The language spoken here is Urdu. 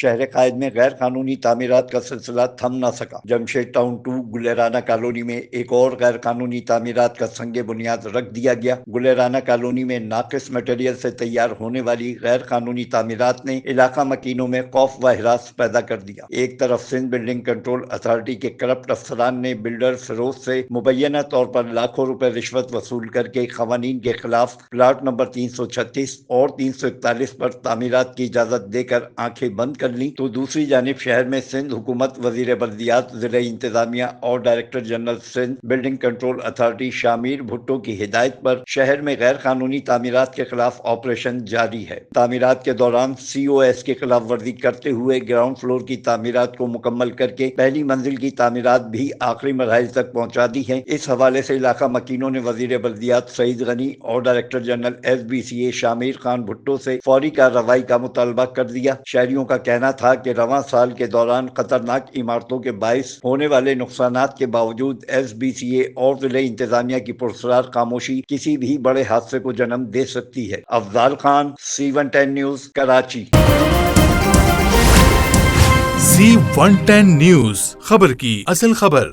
شہر قائد میں غیر قانونی تعمیرات کا سلسلہ تھم نہ سکا۔ جمشید ٹاؤن 2 گلیرانہ کالونی میں ایک اور غیر قانونی تعمیرات کا سنگ بنیاد رکھ دیا گیا۔ گلیرانہ کالونی میں ناقص مٹیریل سے تیار ہونے والی غیر قانونی تعمیرات نے علاقہ مکینوں میں خوف و ہراس پیدا کر دیا۔ ایک طرف سندھ بلڈنگ کنٹرول اتھارٹی کے کرپٹ افسران نے بلڈر فیروز سے مبینہ طور پر لاکھوں روپے رشوت وصول کر کے قوانین کے خلاف پلاٹ نمبر 336 اور 341 پر تعمیرات کی اجازت دے کر آنکھیں بند کر لیں، تو دوسری جانب شہر میں سندھ حکومت، وزیر بلدیات، ضلع انتظامیہ اور director general Sindh building control authority Shamir Bhutto کی ہدایت پر شہر میں غیر قانونی تعمیرات کے خلاف آپریشن جاری ہے۔ تعمیرات کے دوران COS کی خلاف ورزی کرتے ہوئے گراؤنڈ فلور کی تعمیرات کو مکمل کر کے پہلی منزل کی تعمیرات بھی آخری مراحل تک پہنچا دی ہیں۔ اس حوالے سے علاقہ مکینوں نے وزیر بلدیات سعید غنی اور director general SBCA Shamir Khan Bhutto سے فوری کارروائی کا مطالبہ کر دیا۔ شہریوں کا کہنا تھا کہ رواں سال کے دوران خطرناک عمارتوں کے باعث ہونے والے نقصانات کے باوجود SBCA اور ضلع انتظامیہ کی پراسرار خاموشی کسی بھی بڑے حادثے کو جنم دے سکتی ہے۔ Afzal Khan, C110 news, Karachi. C110 news, خبر کی اصل خبر۔